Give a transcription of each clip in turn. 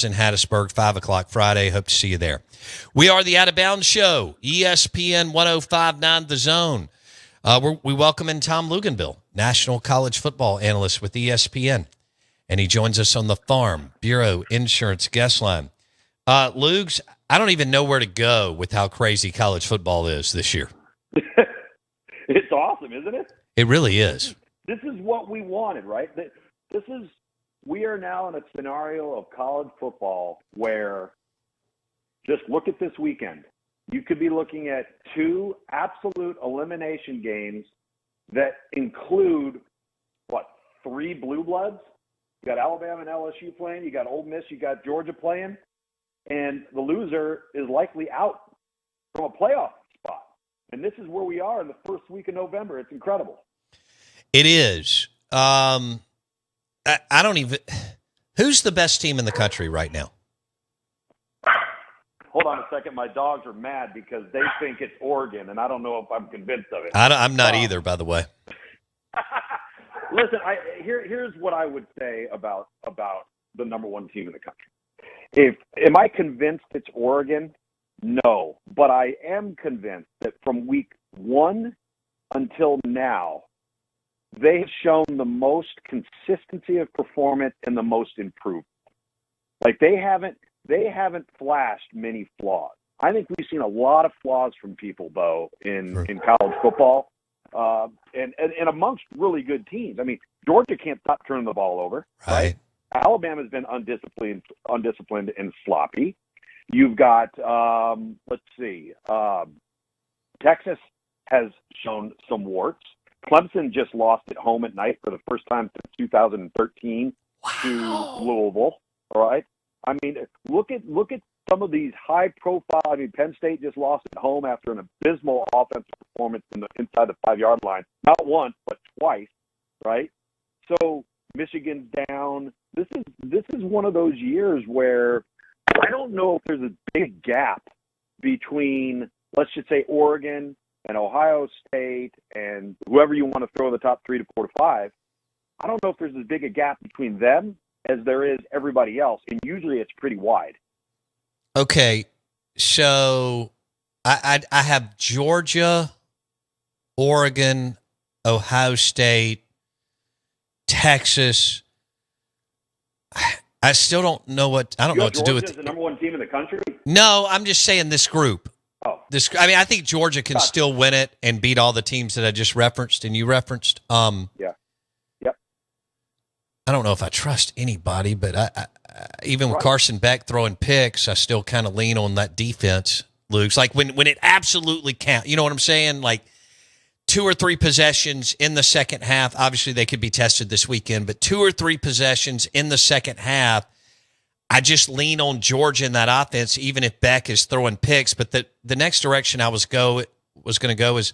in Hattiesburg, 5 o'clock Friday. Hope to see you there. We are the Out of Bounds Show, ESPN 105.9 The Zone. We welcome in Tom Luginbill, National College Football Analyst with ESPN. And he joins us on the Farm Bureau Insurance Guest Line. Lugs, I don't even know where to go with how crazy college football is this year. It's awesome, isn't it? It really is. This is what we wanted, right? We are now in a scenario of college football where, just look at this weekend. You could be looking at two absolute elimination games that include, three blue bloods? You got Alabama and LSU playing, you got Ole Miss, you got Georgia playing, and the loser is likely out from a playoff spot. And this is where we are in the first week of November. It's incredible. It is. I don't even – who's the best team in the country right now? Hold on a second. My dogs are mad because they think it's Oregon, and I don't know if I'm convinced of it. I'm not either, by the way. Listen, here's what I would say about the number one team in the country. Am I convinced it's Oregon? No. But I am convinced that from week 1 until now, they have shown the most consistency of performance and the most improvement. Like they haven't flashed many flaws. I think we've seen a lot of flaws from people, Bo, in college football, and amongst really good teams. I mean, Georgia can't stop turning the ball over. Right. Alabama's been undisciplined and sloppy. You've got Texas has shown some warts. Clemson just lost at home at night for the first time since 2013 to Louisville. All right. I mean, look at some of these high profile. I mean, Penn State just lost at home after an abysmal offensive performance inside the 5-yard line, not once but twice. Right. So Michigan's down. This is one of those years where I don't know if there's a big gap between, let's just say, Oregon and Ohio State and whoever you want to throw the top 3 to 4 to 5. I don't know if there's as big a gap between them as there is everybody else, and usually it's pretty wide. Okay, so I have Georgia, Oregon, Ohio State, Texas. I still don't know what – I don't know what to do with – the number one team in the country? No, I'm just saying this group. Oh. I think Georgia can still win it and beat all the teams that I just referenced and you referenced. Yeah. Yep. I don't know if I trust anybody, but I even with Carson Beck throwing picks, I still kind of lean on that defense, Luke. Like when it absolutely counts. You know what I'm saying? Like 2 or 3 possessions in the second half. Obviously, they could be tested this weekend, but 2 or 3 possessions in the second half. I just lean on Georgia in that offense, even if Beck is throwing picks. But the next direction I was going to go is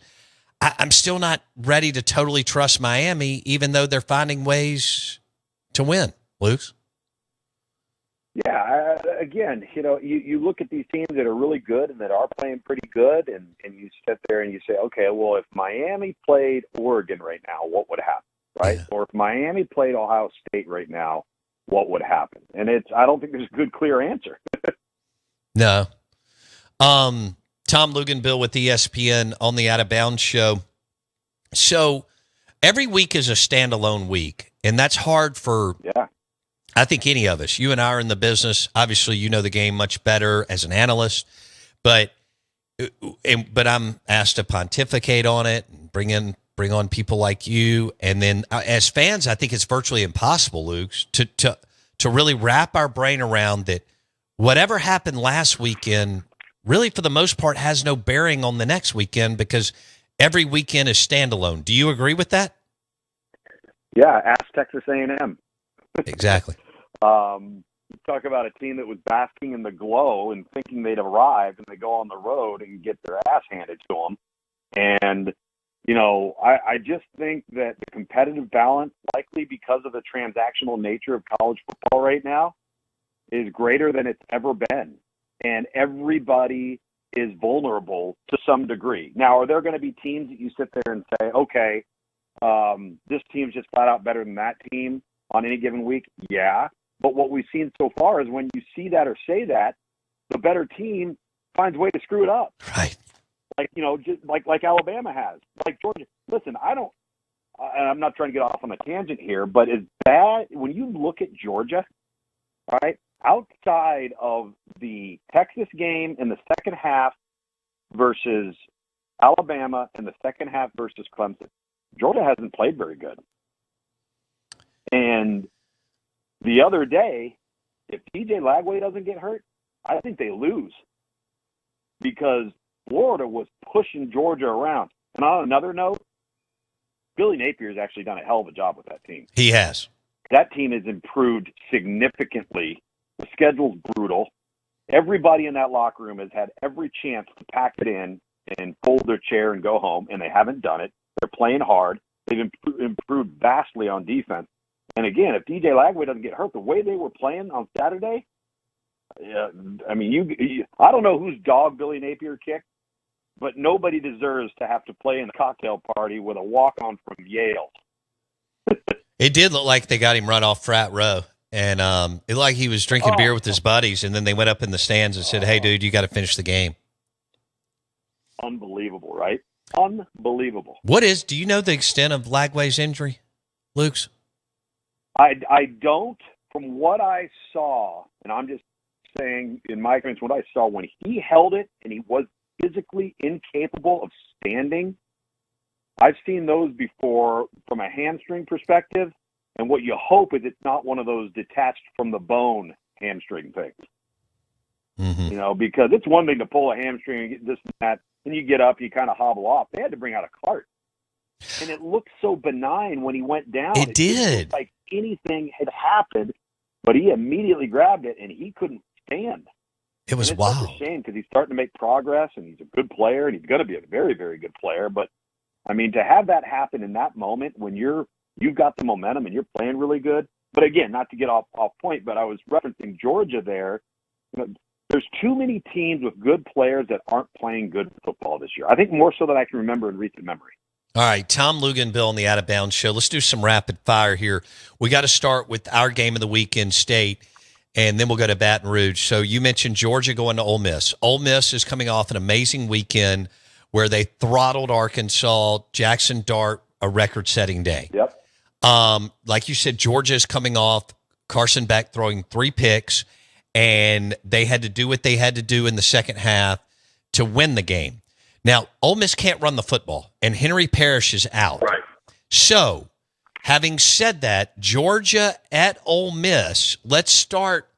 I'm still not ready to totally trust Miami, even though they're finding ways to win. Luke? Yeah, again, you look at these teams that are really good and that are playing pretty good, and you sit there and you say, okay, well, if Miami played Oregon right now, what would happen, right? Yeah. Or if Miami played Ohio State right now, what would happen? And I don't think there's a good, clear answer. No. Tom Luginbill with ESPN on the Out of Bounds Show. So every week is a standalone week, and that's hard for, I think, any of us. You and I are in the business. Obviously, you know the game much better as an analyst, but I'm asked to pontificate on it and bring on people like you. And then as fans, I think it's virtually impossible, Luke, to really wrap our brain around that whatever happened last weekend really, for the most part, has no bearing on the next weekend because every weekend is standalone. Do you agree with that? Yeah, ask Texas A&M. Exactly. Talk about a team that was basking in the glow and thinking they'd arrived, and they go on the road and get their ass handed to them. And I just think that the competitive balance, likely because of the transactional nature of college football right now, is greater than it's ever been. And everybody is vulnerable to some degree. Now, are there going to be teams that you sit there and say, okay, this team's just flat out better than that team on any given week? Yeah. But what we've seen so far is when you see that or say that, the better team finds a way to screw it up. Right. Like, just like Alabama has, like Georgia. Listen, I'm not trying to get off on a tangent here, but it's bad when you look at Georgia, all right, outside of the Texas game in the second half versus Alabama in the second half versus Clemson, Georgia hasn't played very good. And the other day, if TJ Lagway doesn't get hurt, I think they lose because Florida was pushing Georgia around. And on another note, Billy Napier has actually done a hell of a job with that team. He has. That team has improved significantly. The schedule's brutal. Everybody in that locker room has had every chance to pack it in and fold their chair and go home, and they haven't done it. They're playing hard. They've improved vastly on defense. And again, if DJ Lagway doesn't get hurt, the way they were playing on Saturday, I mean, I don't know whose dog Billy Napier kicked, but nobody deserves to have to play in the cocktail party with a walk-on from Yale. It did look like they got him run off frat row. And it looked like he was drinking beer with his buddies, and then they went up in the stands and said, hey, dude, you got to finish the game. Unbelievable, right? Unbelievable. Do you know the extent of Lagway's injury, Luke's? I don't. From what I saw, and I'm just saying, in my experience, what I saw when he held it and he was physically incapable of standing, I've seen those before from a hamstring perspective, and what you hope is it's not one of those detached from the bone hamstring things. Mm-hmm. Because it's one thing to pull a hamstring and get this and that, and you get up, you kind of hobble off. They had to bring out a cart. And it looked so benign when he went down. It did. Didn't look like anything had happened, but he immediately grabbed it, and he couldn't stand. It was wild. It's a shame because he's starting to make progress, and he's a good player, and he's going to be a very, very good player. But, I mean, to have that happen in that moment when you've got the momentum and you're playing really good. But, again, not to get off point, but I was referencing Georgia there. There's too many teams with good players that aren't playing good football this year. I think more so than I can remember in recent memory. All right, Tom Luginbill on the Out of Bounds Show. Let's do some rapid fire here. We got to start with our game of the week in state, and then we'll go to Baton Rouge. So you mentioned Georgia going to Ole Miss. Ole Miss is coming off an amazing weekend where they throttled Arkansas, Jackson Dart, a record-setting day. Yep. Like you said, Georgia is coming off Carson Beck throwing 3 picks, and they had to do what they had to do in the second half to win the game. Now, Ole Miss can't run the football, and Henry Parrish is out. Right. So, having said that, Georgia at Ole Miss, let's start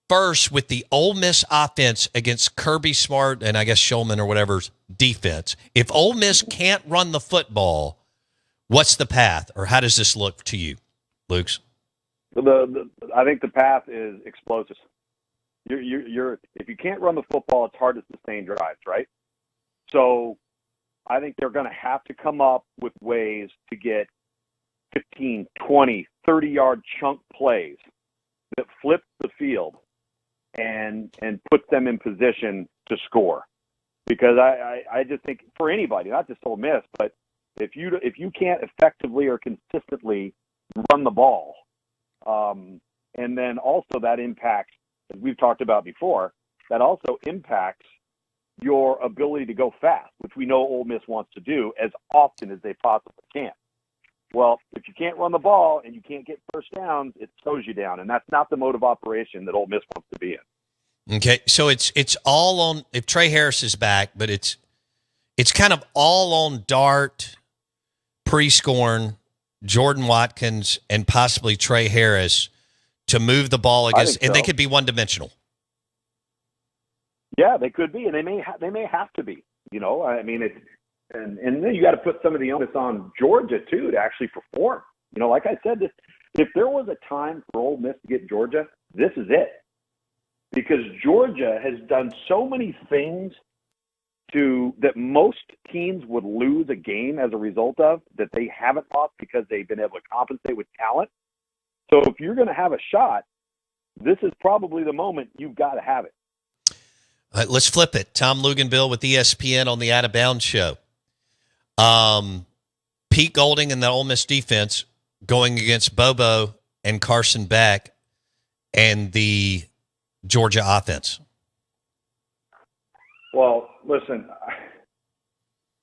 first with the Ole Miss offense against Kirby Smart and I guess Shulman or whatever's defense. If Ole Miss can't run the football, what's the path, or how does this look to you, Luke's? I think the path is explosive. If you can't run the football, it's hard to sustain drives, right? So I think they're going to have to come up with ways to get 15, 20, 30-yard chunk plays that flip the field and put them in position to score. Because I just think for anybody, not just Ole Miss, but if you can't effectively or consistently run the ball, and then also that impacts, as we've talked about before, that also impacts your ability to go fast, which we know Ole Miss wants to do as often as they possibly can. Well, if you can't run the ball and you can't get first downs, it slows you down, and that's not the mode of operation that Ole Miss wants to be in. Okay, so it's all on if Trey Harris is back, but it's kind of all on Dart, Prescorn, Jordan Watkins, and possibly Trey Harris to move the ball against, and they could be one-dimensional. Yeah, they could be, and they may have to be. I mean, and then you got to put some of the onus on Georgia too to actually perform. Like I said, if there was a time for Ole Miss to get Georgia, this is it, because Georgia has done so many things that most teams would lose a game as a result of that they haven't lost because they've been able to compensate with talent. So if you're going to have a shot, this is probably the moment you've got to have it. All right, let's flip it. Tom Luginbill with ESPN on the Out of Bounds Show. Pete Golding and the Ole Miss defense going against Bobo and Carson Beck. and the Georgia offense? Well, listen,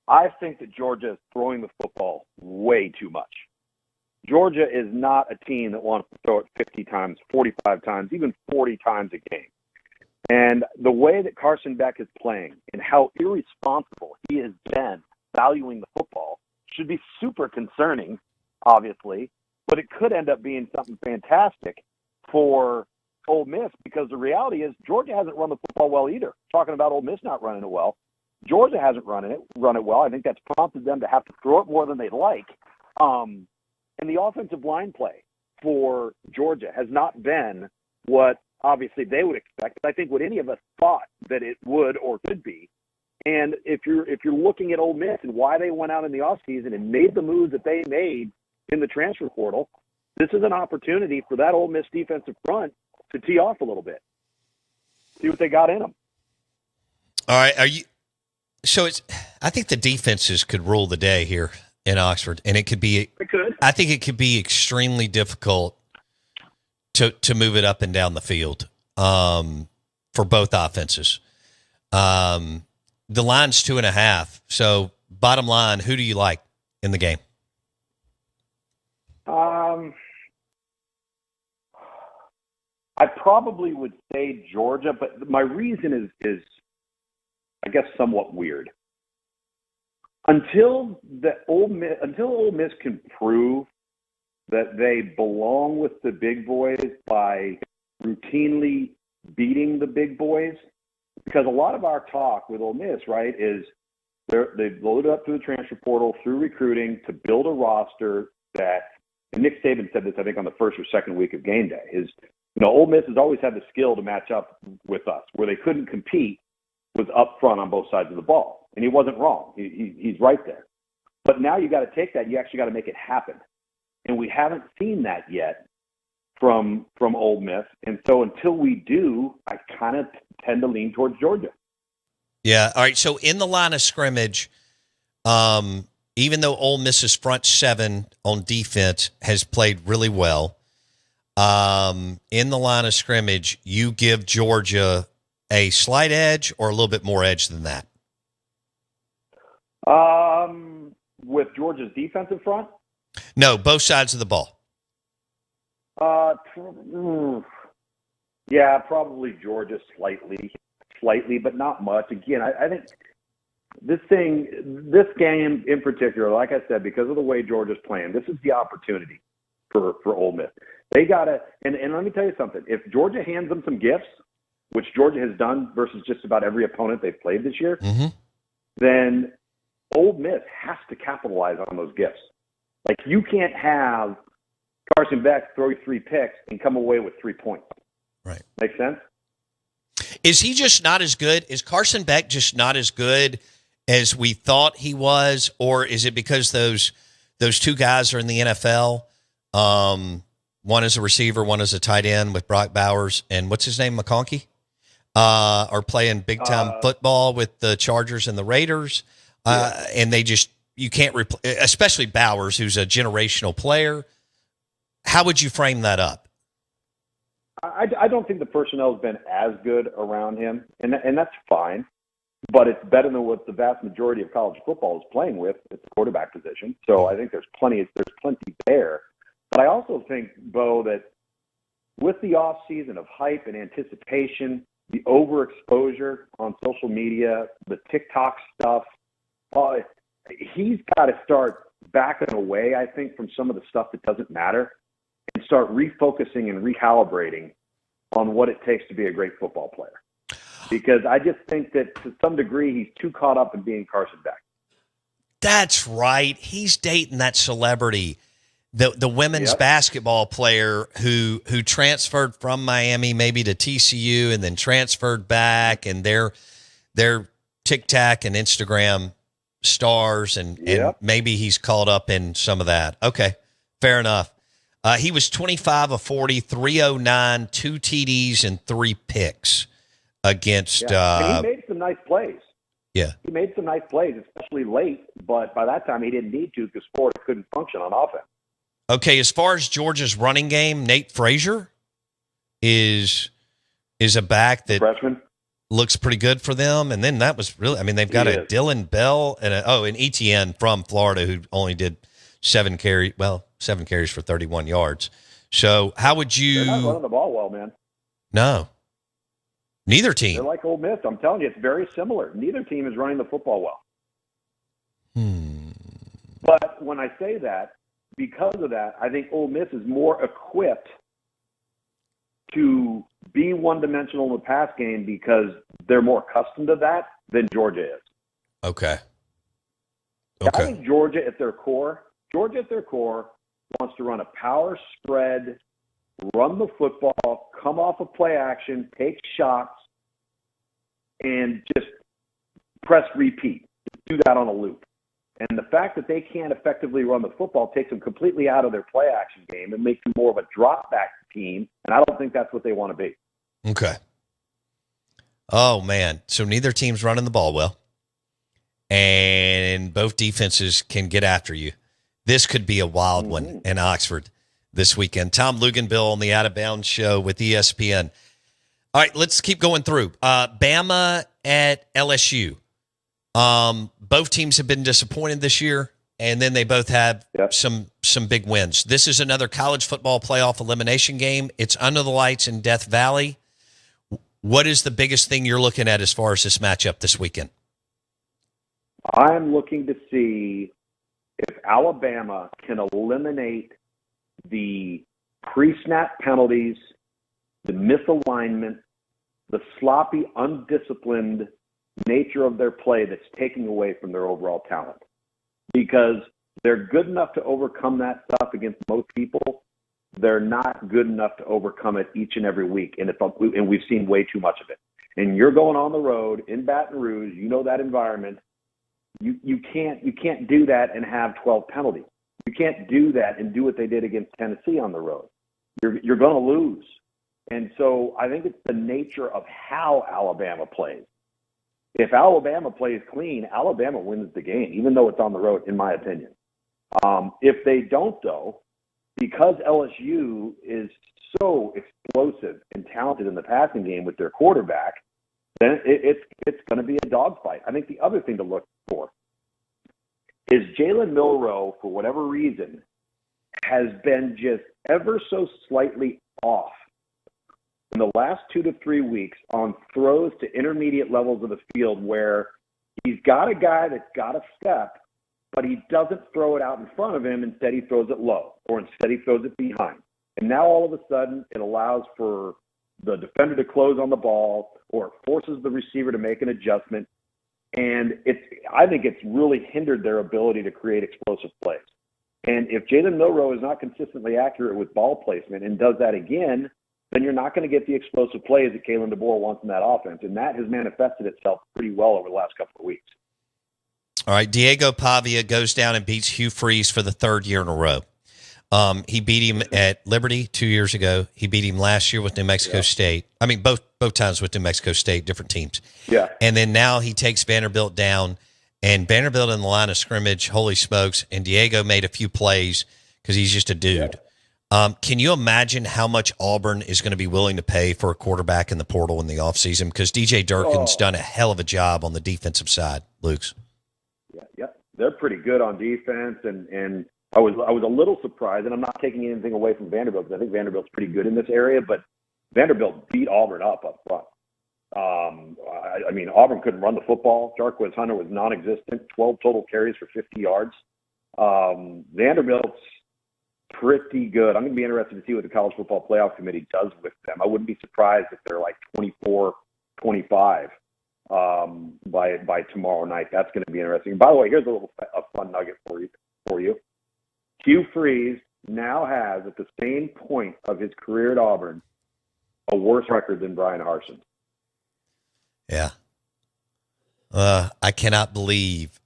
I think that Georgia is throwing the football way too much. Georgia is not a team that wants to throw it 50 times, 45 times, even 40 times a game. And the way that Carson Beck is playing and how irresponsible he has been valuing the football should be super concerning, obviously, but it could end up being something fantastic for Ole Miss, because the reality is Georgia hasn't run the football well either. Talking about Ole Miss not running it well, Georgia hasn't run it well. I think that's prompted them to have to throw it more than they'd like. And the offensive line play for Georgia has not been what obviously they would expect. I think what any of us thought that it would or could be. And if you're looking at Ole Miss and why they went out in the offseason and made the moves that they made in the transfer portal, this is an opportunity for that Ole Miss defensive front to tee off a little bit. See what they got in them. All right, I think the defenses could rule the day here in Oxford, and it could be. It could. I think it could be extremely difficult to move it up and down the field for both offenses. The line's 2.5. So, bottom line, who do you like in the game? I probably would say Georgia, but my reason is I guess somewhat weird. Until Ole Miss can prove that they belong with the big boys by routinely beating the big boys, because a lot of our talk with Ole Miss, right, is they've loaded up through the transfer portal, through recruiting to build a roster that, and Nick Saban said this, I think, on the first or second week of game day, is, Ole Miss has always had the skill to match up with us. Where they couldn't compete was up front on both sides of the ball. And he wasn't wrong. He's right there. But now you got to take that. You actually got to make it happen. And we haven't seen that yet from Ole Miss. And so until we do, I kind of tend to lean towards Georgia. Yeah. All right. So in the line of scrimmage, even though Ole Miss's front seven on defense has played really well, in the line of scrimmage, you give Georgia a slight edge or a little bit more edge than that? With Georgia's defensive front? No, both sides of the ball. Yeah, probably Georgia slightly, but not much. Again, I think this game in particular, like I said, because of the way Georgia's playing, this is the opportunity for Ole Miss. They gotta, and let me tell you something. If Georgia hands them some gifts, which Georgia has done versus just about every opponent they've played this year, then Ole Miss has to capitalize on those gifts. Like, you can't have Carson Beck throw 3 picks and come away with 3 points. Right. Make sense? Is he just not as good? Is Carson Beck just not as good as we thought he was? Or is it because those two guys are in the NFL? One is a receiver, one is a tight end with Brock Bowers, and what's his name, McConkey? Are playing big-time football with the Chargers and the Raiders. And they just, you can't replace, especially Bowers, who's a generational player. How would you frame that up? I don't think the personnel has been as good around him, and that's fine. But it's better than what the vast majority of college football is playing with at the quarterback position. So I think there's plenty there. But I also think, Bo, that with the offseason of hype and anticipation, the overexposure on social media, the TikTok stuff, he's got to start backing away, I think, from some of the stuff that doesn't matter and start refocusing and recalibrating on what it takes to be a great football player. Because I just think that to some degree he's too caught up in being Carson Beck. That's right. He's dating that celebrity, the women's basketball player who transferred from Miami maybe to TCU and then transferred back, and they're TikTok and Instagram stars, and maybe he's caught up in some of that. Okay, fair enough. He was 25 of 40, 309, 2 TDs, and 3 picks against. And he made some nice plays. Yeah. He made some nice plays, especially late, but by that time he didn't need to because Florida couldn't function on offense. Okay, as far as Georgia's running game, Nate Frazier, is a back that Freshman. looks pretty good for them. And then that was really, I mean, they've got a Dylan Bell and an Etienne from Florida who only did 7 carries for 31 yards. So how would you? They're not running the ball well, man. No. Neither team. They're like Ole Miss. I'm telling you, it's very similar. Neither team is running the football well. But when I say that, because of that, I think Ole Miss is more equipped to be one-dimensional in the pass game because they're more accustomed to that than Georgia is. Okay. I think Georgia at their core wants to run a power spread, run the football, come off of play action, take shots, and just press repeat. Do that on a loop. And the fact that they can't effectively run the football takes them completely out of their play action game and makes them more of a drop back team. And I don't think that's what they want to be. Okay. Oh, man. So neither team's running the ball well. And both defenses can get after you. This could be a wild one in Oxford this weekend. Tom Luginbill on the Out of Bounds show with ESPN. All right, let's keep going through. Bama at LSU. Both teams have been disappointed this year, and then they both have some big wins. This is another college football playoff elimination game. It's under the lights in Death Valley. What is the biggest thing you're looking at as far as this matchup this weekend? I'm looking to see if Alabama can eliminate the pre-snap penalties, the misalignment, the sloppy, undisciplined nature of their play that's taking away from their overall talent. Because they're good enough to overcome that stuff against most people. They're not good enough to overcome it each and every week, and we've seen way too much of it. And you're going on the road in Baton Rouge, you know that environment. You can't do that and have 12 penalties. You can't do that and do what they did against Tennessee on the road. You're going to lose. And so I think it's the nature of how Alabama plays. If Alabama plays clean, Alabama wins the game, even though it's on the road, in my opinion. If they don't, though, because LSU is so explosive and talented in the passing game with their quarterback, then it's going to be a dogfight. I think the other thing to look for is Jalen Milroe, for whatever reason, has been just ever so slightly off in the last 2 to 3 weeks on throws to intermediate levels of the field where he's got a guy that's got a step, but he doesn't throw it out in front of him. Instead, he throws it low, or instead he throws it behind. And now all of a sudden it allows for the defender to close on the ball, or it forces the receiver to make an adjustment. And I think it's really hindered their ability to create explosive plays. And if Jalen Milroe is not consistently accurate with ball placement and does that again, then you're not going to get the explosive plays that Kalen DeBoer wants in that offense. And that has manifested itself pretty well over the last couple of weeks. All right, Diego Pavia goes down and beats Hugh Freeze for the third year in a row. He beat him at Liberty 2 years ago. He beat him last year with New Mexico State. I mean, both times with New Mexico State, different teams. Yeah. And then now he takes Vanderbilt down, and Vanderbilt in the line of scrimmage, holy smokes, and Diego made a few plays because he's just a dude. Yeah. Can you imagine how much Auburn is going to be willing to pay for a quarterback in the portal in the offseason? Because DJ Durkin's done a hell of a job on the defensive side, Luke's. Yeah. They're pretty good on defense, and I was a little surprised, and I'm not taking anything away from Vanderbilt because I think Vanderbilt's pretty good in this area, but Vanderbilt beat Auburn up front. I mean, Auburn couldn't run the football. Jarquez Hunter was non-existent, 12 total carries for 50 yards. Vanderbilt's pretty good. I'm going to be interested to see what the College Football Playoff Committee does with them. I wouldn't be surprised if they're like 24-25 by tomorrow night. That's going to be interesting. By the way, here's a fun nugget for you. Hugh Freeze now has, at the same point of his career at Auburn, a worse record than Brian Harsin. Yeah. I cannot believe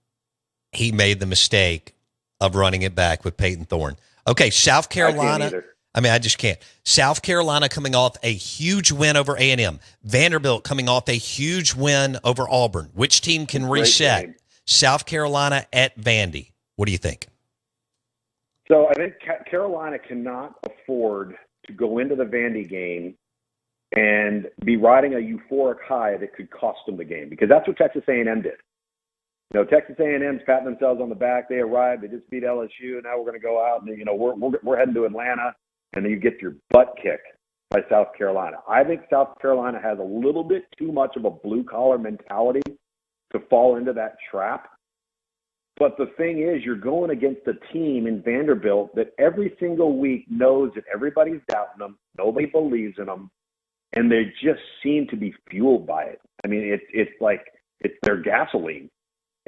he made the mistake of running it back with Peyton Thorne. Okay, South Carolina. I just can't. South Carolina coming off a huge win over A&M. Vanderbilt coming off a huge win over Auburn. Which team can reset? South Carolina at Vandy. What do you think? So I think Carolina cannot afford to go into the Vandy game and be riding a euphoric high that could cost them the game, because that's what Texas A&M did. Texas A&M's patting themselves on the back. They arrived. They just beat LSU. Now we're going to go out and we're heading to Atlanta, and then you get your butt kicked by South Carolina. I think South Carolina has a little bit too much of a blue collar mentality to fall into that trap. But the thing is, you're going against a team in Vanderbilt that every single week knows that everybody's doubting them, nobody believes in them, and they just seem to be fueled by it. I mean, it's like it's their gasoline.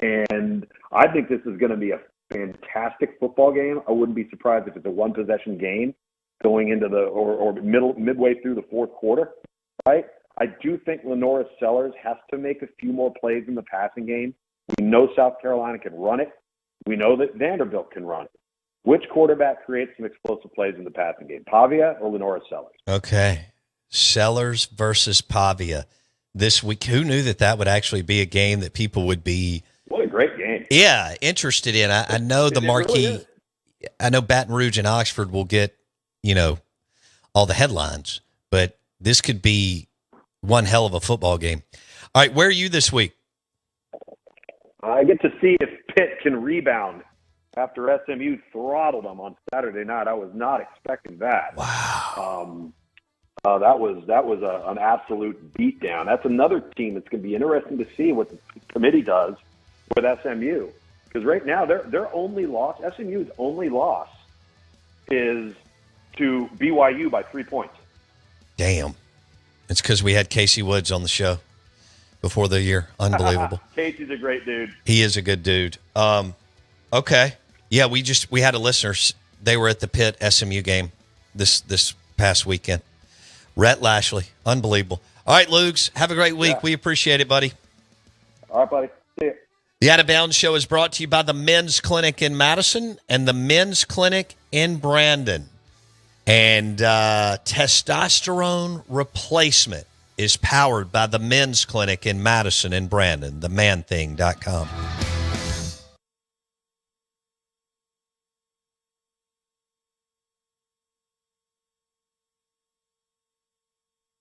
And I think this is going to be a fantastic football game. I wouldn't be surprised if it's a one-possession game going into midway through the fourth quarter, right? I do think Lenora Sellers has to make a few more plays in the passing game. We know South Carolina can run it. We know that Vanderbilt can run it. Which quarterback creates some explosive plays in the passing game, Pavia or Lenora Sellers? Okay. Sellers versus Pavia this week. Who knew that would actually be a game that people would be what a great game. Yeah, interested in. I know the marquee. Really I know Baton Rouge and Oxford will get, all the headlines, but this could be one hell of a football game. All right, where are you this week? I get to see if Pitt can rebound after SMU throttled them on Saturday night. I was not expecting that. Wow. That was an absolute beatdown. That's another team that's going to be interesting to see what the committee does with SMU, because right now their only loss, SMU's only loss, is to BYU by 3 points. Damn, it's because we had Casey Woods on the show before the year. Unbelievable. Casey's a great dude. He is a good dude. Okay, yeah, we had a listener. They were at the Pitt SMU game this past weekend. Rhett Lashley, unbelievable. All right, Lugs, have a great week. Yeah. We appreciate it, buddy. All right, buddy. See you. The Out of Bounds Show is brought to you by the Men's Clinic in Madison and the Men's Clinic in Brandon. And testosterone replacement is powered by the Men's Clinic in Madison and Brandon, themanthing.com.